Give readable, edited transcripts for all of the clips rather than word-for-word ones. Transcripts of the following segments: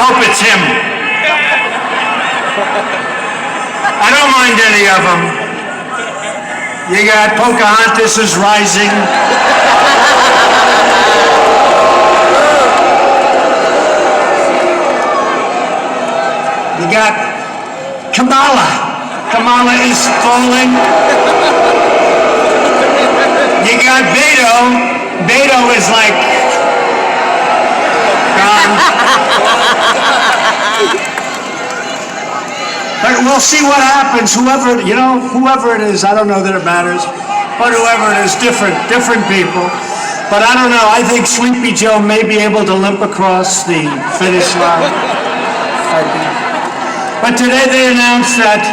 hope it's him. I don't mind any of them. You got Pocahontas is rising. You got Kamala. Kamala is falling. You got Beto. Beto is like gone. But we'll see what happens. Whoever it is, I don't know that it matters. But whoever it is, different people. But I don't know. I think Sleepy Joe may be able to limp across the finish line. But today they announced that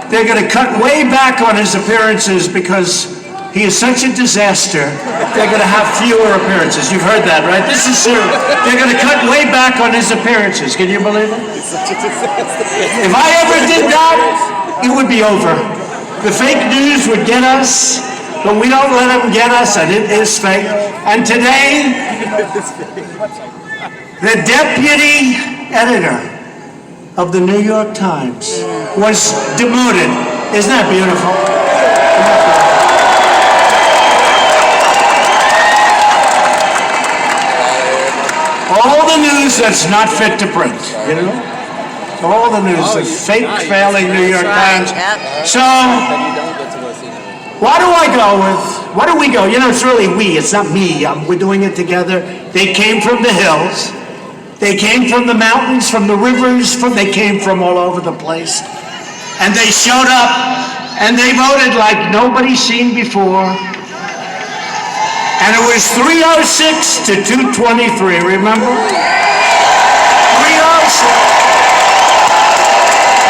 they're going to cut way back on his appearances because he is such a disaster. They're going to have fewer appearances. You've heard that, right? This is serious. They're going to cut way back on his appearances. Can you believe it? If I ever did that, it would be over. The fake news would get us, but we don't let them get us, and it is fake. And today, the deputy editor of the New York Times was demoted. Isn't that beautiful? All the news that's not fit to print, you know? All the news, the fake, failing New York Times. So, what do I go with? What do we go? You know, it's really we, it's not me. We're doing it together. They came from the hills. They came from the mountains, from the rivers, they came from all over the place. And they showed up, and they voted like nobody's seen before. And it was 306 to 223, remember? 306.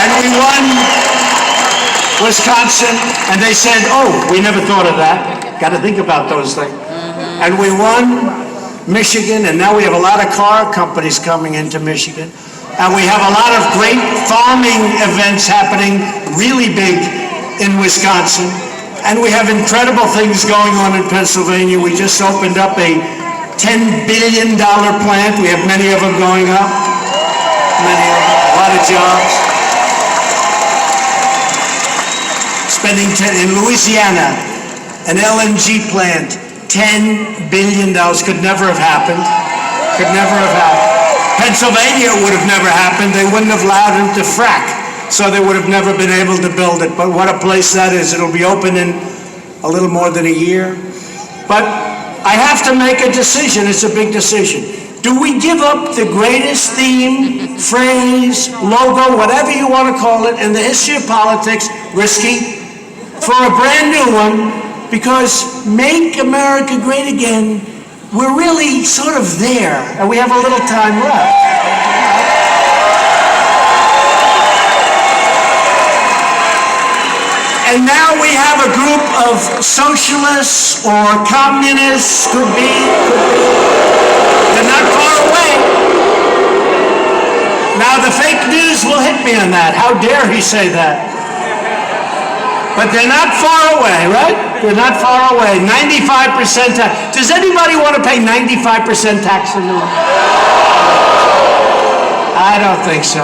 And we won Wisconsin, and they said, oh, we never thought of that. Got to think about those things. And we won Michigan, and now we have a lot of car companies coming into Michigan. And we have a lot of great farming events happening really big in Wisconsin. And we have incredible things going on in Pennsylvania. We just opened up a $10 billion plant. We have many of them going up. Many of them, a lot of jobs. In Louisiana, an LNG plant, $10 billion, could never have happened. Could never have happened. Pennsylvania would have never happened. They wouldn't have allowed him to frack, so they would have never been able to build it. But what a place that is. It'll be open in a little more than a year. But I have to make a decision. It's a big decision. Do we give up the greatest theme, phrase, logo, whatever you want to call it, in the history of politics, risky, for a brand new one? Because Make America Great Again, we're really sort of there, and we have a little time left. And now we have a group of socialists or communists, could be. They're not far away. Now the fake news will hit me on that. How dare he say that? But they're not far away, right? They're not far away. 95% tax. Does anybody want to pay 95% tax in New York? I don't think so.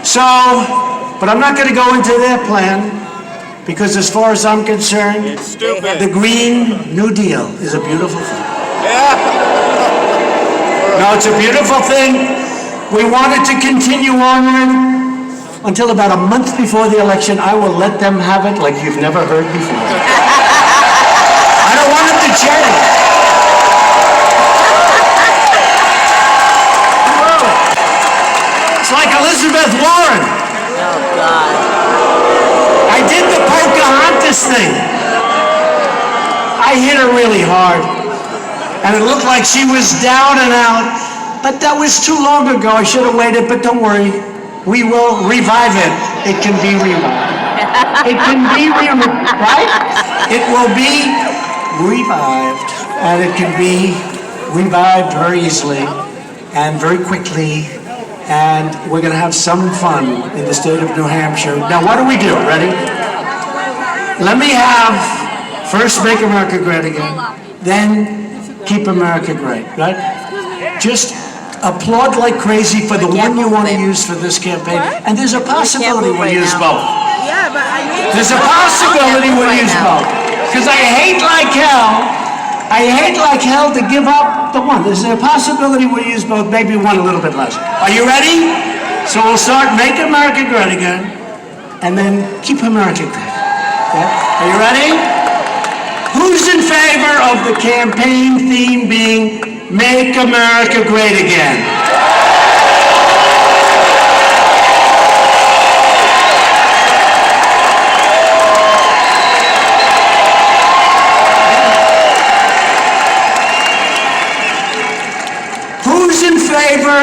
So, but I'm not going to go into their plan, because as far as I'm concerned, it's stupid. The Green New Deal is a beautiful thing. No, it's a beautiful thing. We want it to continue on until about a month before the election. I will let them have it like you've never heard before. I don't want it to change. It's like Elizabeth Warren. Oh, God. I did the Pocahontas thing. I hit her really hard. And it looked like she was down and out. But that was too long ago. I should have waited, but don't worry. We will revive it. It can be revived. It can be revived, right? It will be revived. And it can be revived very easily and very quickly. And we're going to have some fun in the state of New Hampshire. Now, what do we do? Ready? Let me have first Make America Great Again, then Keep America Great, right? Just applaud like crazy for the can't one you move want to it. use for this campaign. What? And there's a possibility move we'll right use now. both. Yeah, but I need There's a possibility move we'll right use now. both. Because I hate like hell to give up the one. There's a possibility we'll use both, maybe one a little bit less. Are you ready? So we'll start Make America Great Again, and then Keep America Great. Okay? Are you ready? Who's in favor of the campaign theme being Make America Great Again? Who's in favor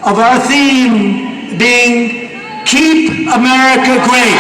of our theme being Keep America Great?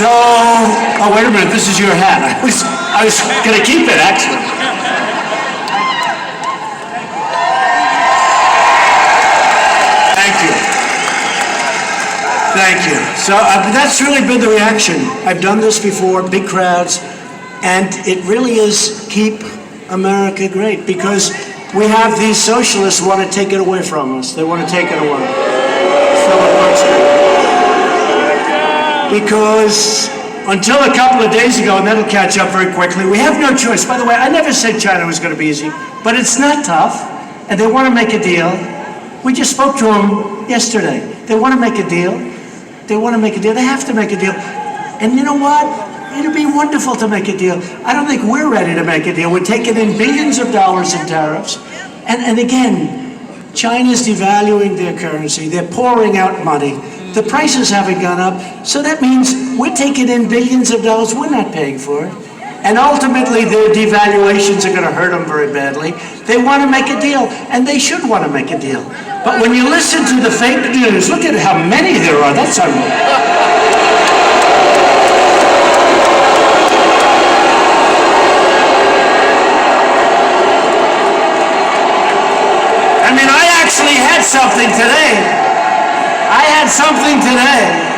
So, oh, wait a minute, this is your hat. I was going to keep it, actually. Thank you. Thank you. So that's really been the reaction. I've done this before, big crowds, and it really is Keep America Great, because we have these socialists who want to take it away from us. They want to take it away. Philip wants it. Because until a couple of days ago, and that'll catch up very quickly, we have no choice. By the way, I never said China was going to be easy, but it's not tough, and they want to make a deal. We just spoke to them yesterday. They want to make a deal. They want to make a deal. They have to make a deal. And you know what? It'd be wonderful to make a deal. I don't think we're ready to make a deal. We're taking in billions of dollars in tariffs. And again, China's devaluing their currency. They're pouring out money. The prices haven't gone up, so that means we're taking in billions of dollars we're not paying for it. And ultimately, their devaluations are going to hurt them very badly. They want to make a deal, and they should want to make a deal. But when you listen to the fake news, look at how many there are. That's unbelievable. I mean, I actually had something today. I had something today.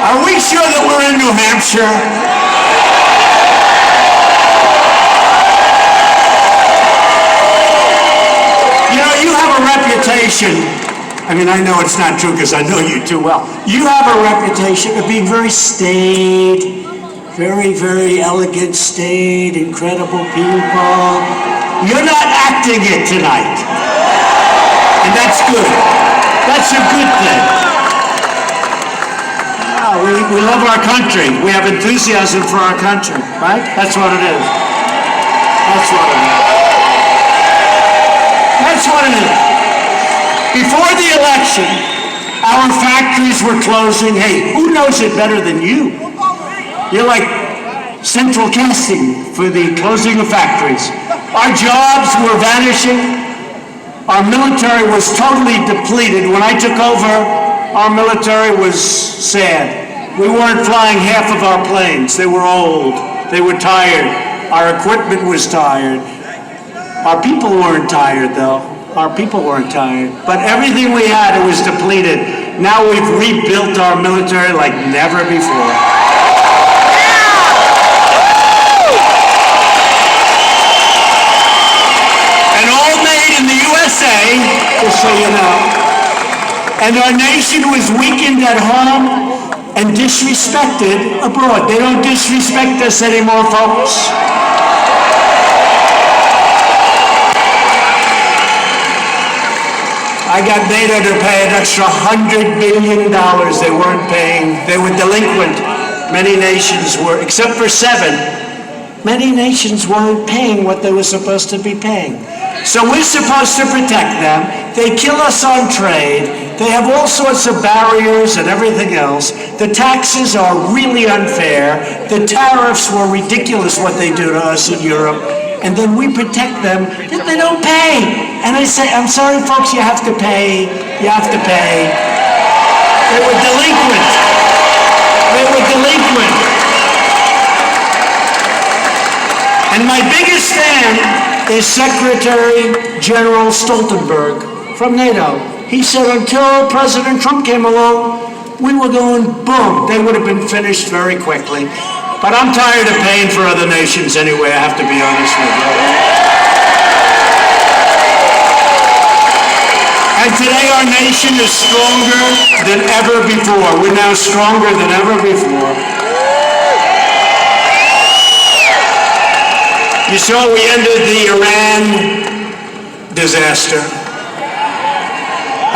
Are we sure that we're in New Hampshire? I mean, I know it's not true because I know you too well. You have a reputation of being very staid, very, very elegant, staid, incredible people. You're not acting it tonight. And that's good. That's a good thing. Wow, we love our country. We have enthusiasm for our country, right? That's what it is. That's what it is. That's what it is. Before the election, our factories were closing. Hey, who knows it better than you? You're like central casting for the closing of factories. Our jobs were vanishing. Our military was totally depleted. When I took over, our military was sad. We weren't flying half of our planes. They were old. They were tired. Our equipment was tired. Our people weren't tired, though. Our people weren't tired. But everything we had, it was depleted. Now we've rebuilt our military like never before. And all made in the USA, just so you know. And our nation was weakened at home and disrespected abroad. They don't disrespect us anymore, folks. I got NATO to pay an extra $100 billion they weren't paying. They were delinquent. Many nations were, except for 7, many nations weren't paying what they were supposed to be paying. So we're supposed to protect them. They kill us on trade. They have all sorts of barriers and everything else. The taxes are really unfair. The tariffs were ridiculous what they do to us in Europe. And then we protect them, yet they don't pay. And I say, I'm sorry, folks, you have to pay. You have to pay. They were delinquent. They were delinquent. And my biggest fan is Secretary General Stoltenberg from NATO. He said until President Trump came along, we were going boom. They would have been finished very quickly. But I'm tired of paying for other nations anyway, I have to be honest with you. And today our nation is stronger than ever before. We're now stronger than ever before. You saw we ended the Iran disaster.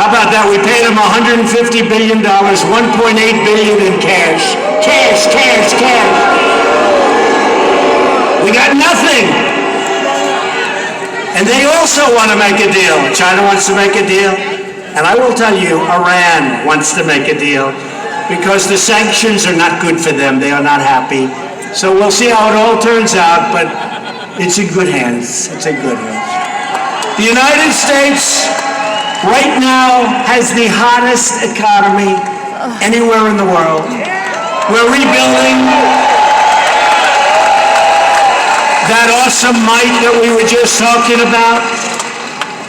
How about that? We paid them $150 billion, $1.8 billion in cash. Cash. We got nothing. And they also want to make a deal. China wants to make a deal. And I will tell you, Iran wants to make a deal because the sanctions are not good for them. They are not happy. So we'll see how it all turns out, but it's in good hands. It's in good hands. The United States right now has the hottest economy anywhere in the world. We're rebuilding that awesome might that we were just talking about,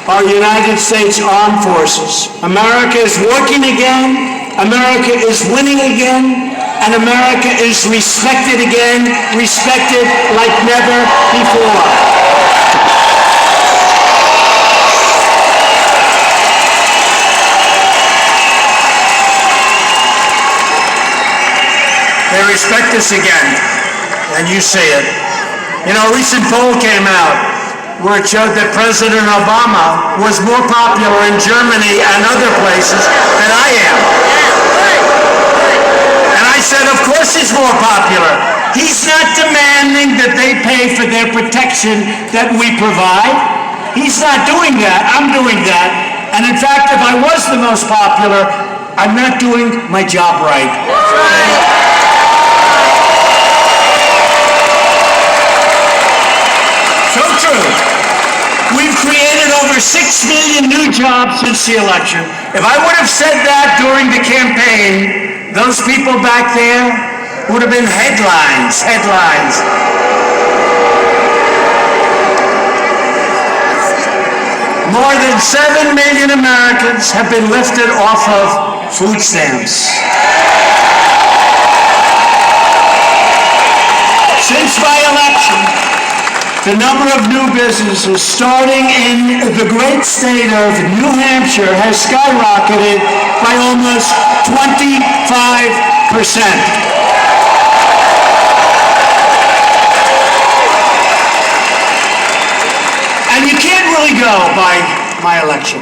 our United States Armed Forces. America is working again, America is winning again, and America is respected again, respected like never before. They respect us again, and you see it. You know, a recent poll came out where it showed that President Obama was more popular in Germany and other places than I am. And I said, of course he's more popular. He's not demanding that they pay for their protection that we provide. He's not doing that. I'm doing that. And in fact, if I was the most popular, I'm not doing my job right. So true. We've created over 6 million new jobs since the election. If I would have said that during the campaign, those people back there would have been headlines. More than 7 million Americans have been lifted off of food stamps. Since my election, the number of new businesses starting in the great state of New Hampshire has skyrocketed by almost 25%. And you can't really go by my election.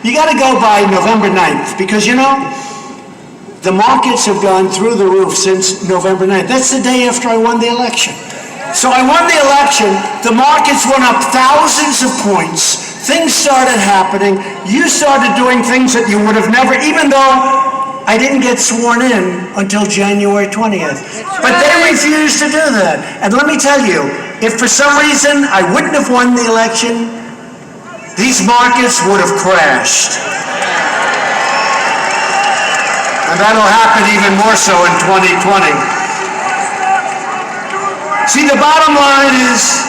You got to go by November 9th because, you know, the markets have gone through the roof since November 9th. That's the day after I won the election. So I won the election, the markets went up thousands of points, things started happening, you started doing things that you would have never, even though I didn't get sworn in until January 20th. But they refused to do that. And let me tell you, if for some reason I wouldn't have won the election, these markets would have crashed. And that'll happen even more so in 2020. See, the bottom line is,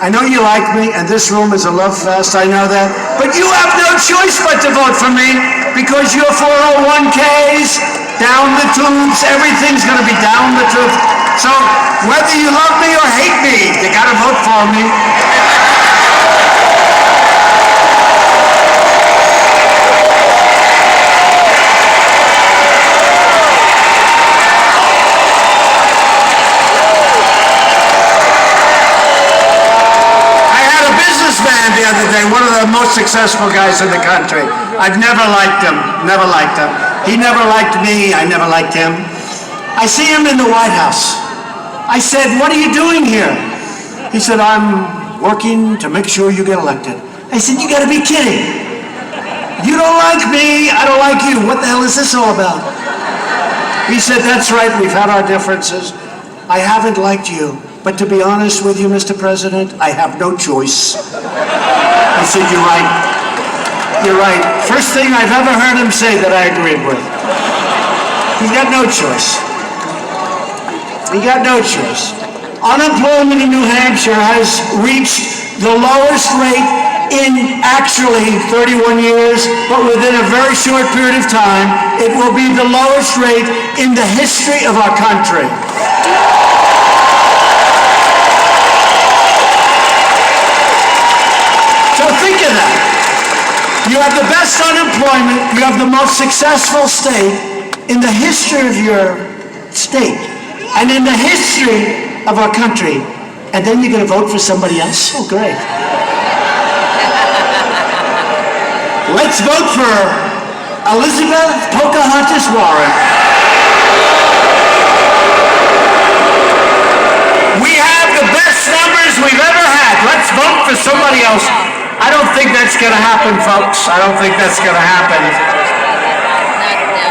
I know you like me, and this room is a love fest, I know that, but you have no choice but to vote for me, because your 401ks, down the tubes, everything's gonna be down the tubes. So, whether you love me or hate me, you gotta vote for me. The other day, one of the most most successful guys in the country. I've never liked him, never liked him. He never liked me, I never liked him. I see him in the White House. I said, what are you doing here? He said, I'm working to make sure you get elected. I said, you gotta be kidding. You don't like me, I don't like you. What the hell is this all about? He said, that's right, we've had our differences. I haven't liked you, but to be honest with you, Mr. President, I have no choice. I said, you're right. You're right. First thing I've ever heard him say that I agreed with. He's got no choice. He got no choice. Unemployment in New Hampshire has reached the lowest rate in actually 31 years, but within a very short period of time, it will be the lowest rate in the history of our country. So think of that. You have the best unemployment, you have the most successful state in the history of your state and in the history of our country, and then you're going to vote for somebody else? Oh, great. Let's vote for Elizabeth Pocahontas Warren. We have the best numbers we've ever had. Let's vote for somebody else. I don't think that's going to happen, folks. I don't think that's going to happen.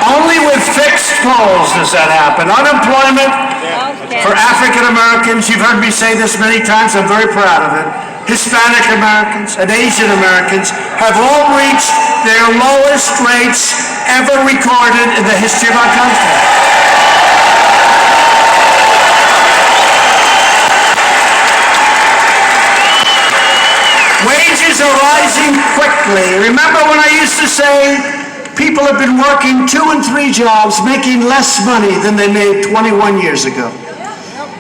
Only with fixed polls does that happen. Unemployment for African Americans, you've heard me say this many times, I'm very proud of it. Hispanic Americans and Asian Americans have all reached their lowest rates ever recorded in the history of our country. Wages are rising quickly. Remember when I used to say people have been working 2 and 3 jobs making less money than they made 21 years ago?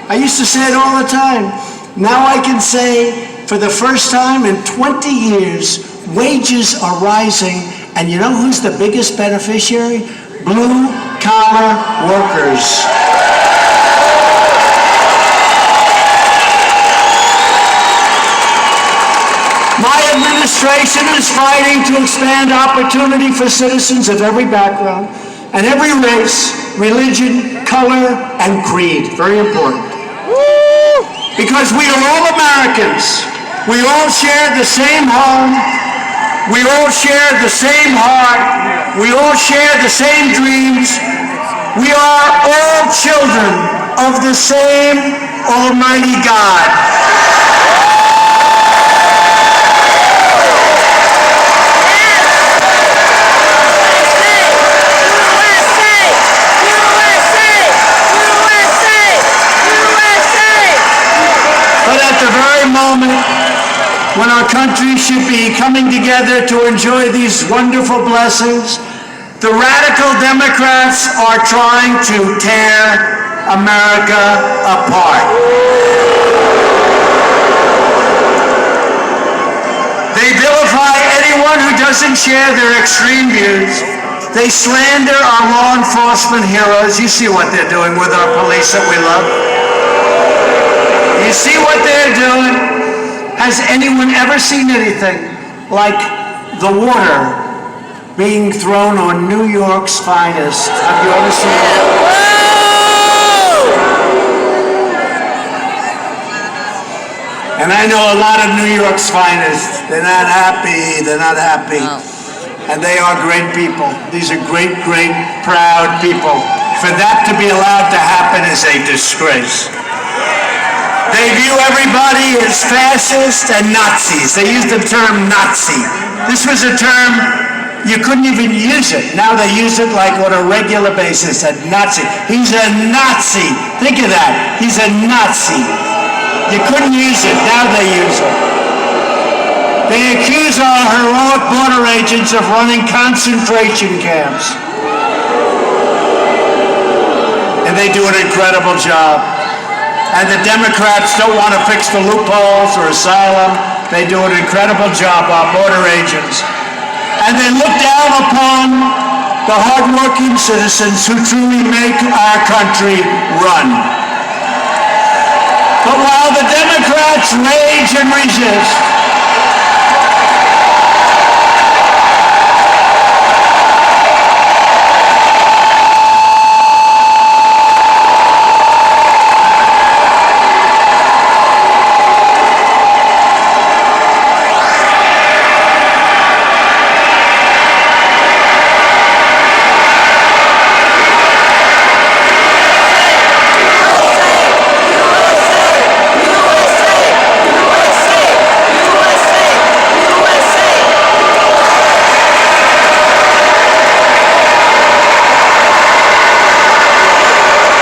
I used to say it all the time. Now I can say for the first time in 20 years, wages are rising, and you know who's the biggest beneficiary? Blue-collar workers. My administration is fighting to expand opportunity for citizens of every background and every race, religion, color, and creed. Very important. Because we are all Americans. We all share the same home. We all share the same heart. We all share the same dreams. We are all children of the same Almighty God. Moment when our country should be coming together to enjoy these wonderful blessings, the radical Democrats are trying to tear America apart. They vilify anyone who doesn't share their extreme views. They slander our law enforcement heroes. You see what they're doing with our police that we love. You see what they're doing? Has anyone ever seen anything like the water being thrown on New York's finest? Have you ever seen it? And I know a lot of New York's finest. They're not happy. They're not happy. And they are great people. These are great, great, proud people. For that to be allowed to happen is a disgrace. They view everybody as fascist and Nazis. They use the term Nazi. This was a term, you couldn't even use it. Now they use it like on a regular basis, a Nazi. He's a Nazi. Think of that. He's a Nazi. You couldn't use it. Now they use it. They accuse our heroic border agents of running concentration camps. And they do an incredible job. And the Democrats don't want to fix the loopholes or asylum. They do an incredible job, our border agents. And they look down upon the hardworking citizens who truly make our country run. But while the Democrats rage and resist,